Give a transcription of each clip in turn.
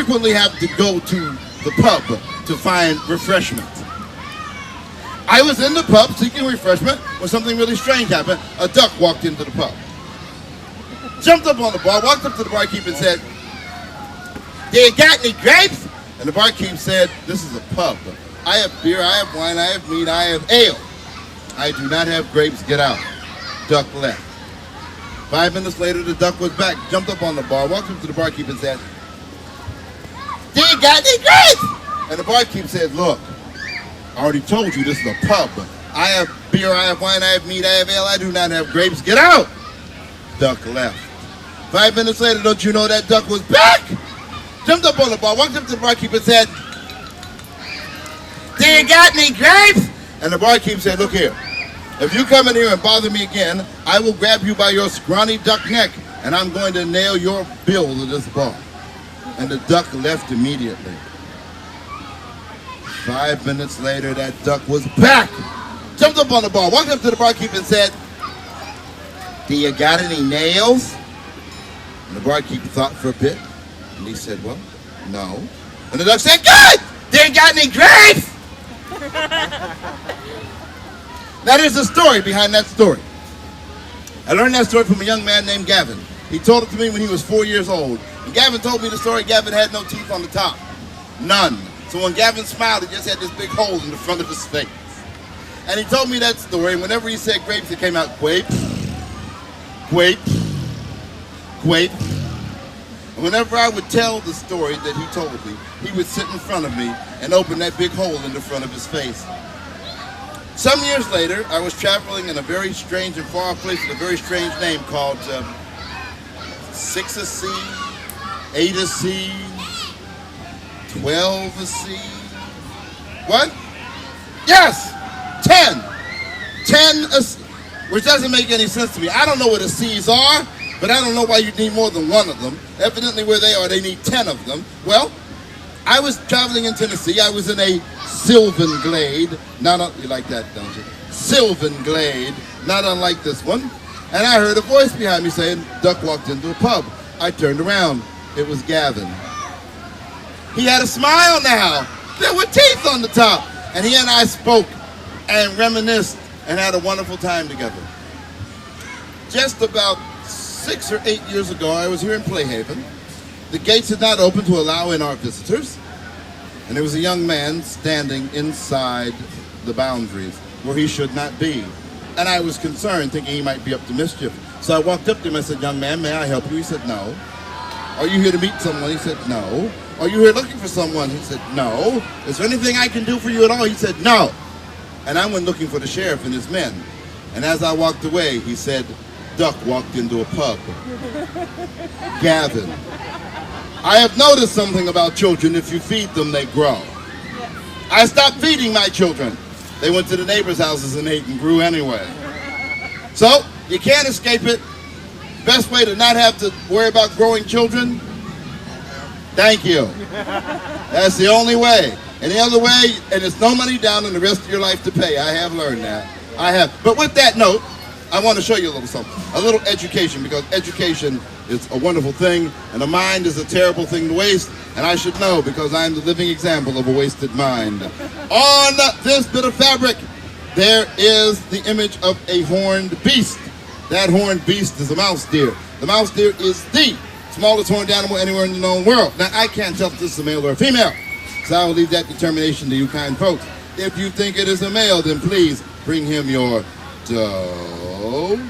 frequently have to go to the pub to find refreshment. I was in the pub seeking refreshment when something really strange happened. A duck walked into the pub. Jumped up on the bar, walked up to the barkeep and said, "Do you got any grapes?" And the barkeep said, "This is a pub. I have beer, I have wine, I have meat, I have ale. I do not have grapes, get out." Duck left. 5 minutes later, the duck was back, jumped up on the bar, walked up to the barkeep and said, "Do you got any grapes?" And the barkeep said, "Look, I already told you this is a pub. I have beer, I have wine, I have meat, I have ale, I do not have grapes, get out." Duck left. 5 minutes later, don't you know that duck was back? Jumped up on the bar, walked up to the barkeep and said, "Do you got any grapes?" And the barkeep said, "Look here, if you come in here and bother me again, I will grab you by your scrawny duck neck and I'm going to nail your bill to this bar." And the duck left immediately. 5 minutes later, that duck was back. Jumped up on the bar, walked up to the barkeep and said, "Do you got any nails?" And the barkeep thought for a bit and he said, "Well, no." And the duck said, "Good! Do you got any grapes?" That is the story behind that story. I learned that story from a young man named Gavin. He told it to me when he was 4 years old. And Gavin told me the story. Gavin had no teeth on the top. None. So when Gavin smiled, he just had this big hole in the front of his face. And he told me that story. And whenever he said grapes, it came out grape, grape, grape. And whenever I would tell the story that he told me, he would sit in front of me and open that big hole in the front of his face. Some years later, I was traveling in a very strange and far place with a very strange name called 6C, 8C, 12C. What? Yes! 10. 10, which doesn't make any sense to me. I don't know what the C's are, but I don't know why you need more than one of them. Evidently where they are, they need 10 of them. Well, I was traveling in Tennessee. I was in a Sylvan Glade. You like that, don't you? Sylvan Glade, not unlike this one. And I heard a voice behind me saying, "Duck walked into a pub." I turned around. It was Gavin. He had a smile now. There were teeth on the top. And he and I spoke and reminisced and had a wonderful time together. Just about 6 or 8 years ago, I was here in Playhaven. The gates had not opened to allow in our visitors. And there was a young man standing inside the boundaries where he should not be. And I was concerned, thinking he might be up to mischief. So I walked up to him and said, "Young man, may I help you?" He said, "No." "Are you here to meet someone?" He said, "No." "Are you here looking for someone?" He said, "No." "Is there anything I can do for you at all?" He said, "No." And I went looking for the sheriff and his men. And as I walked away, he said, "Duck walked into a pub." Gavin. I have noticed something about children. If you feed them, they grow. I stopped feeding my children. They went to the neighbors' houses and ate and grew anyway. So, you can't escape it. Best way to not have to worry about growing children? Thank you. That's the only way. Any other way, and it's no money down and the rest of your life to pay. I have learned that. I have. But with that note, I want to show you a little something. A little education, because education is a wonderful thing, and a mind is a terrible thing to waste, and I should know because I'm the living example of a wasted mind. On this bit of fabric, there is the image of a horned beast. That horned beast is a mouse deer. The mouse deer is the smallest horned animal anywhere in the known world. Now, I can't tell if this is a male or a female, so I will leave that determination to you kind folks. If you think it is a male, then please bring him your dough.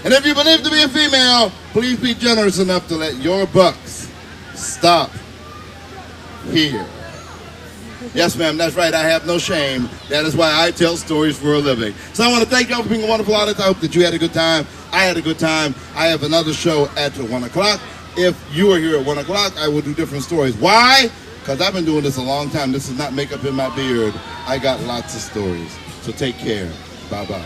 And if you believe to be a female, please be generous enough to let your bucks stop here. Yes, ma'am, that's right. I have no shame. That is why I tell stories for a living. So I want to thank y'all for being a wonderful audience. I hope that you had a good time. I had a good time. I have another show at 1 o'clock. If you are here at 1 o'clock, I will do different stories. Why? Because I've been doing this a long time. This is not makeup in my beard. I got lots of stories. So take care. Bye-bye.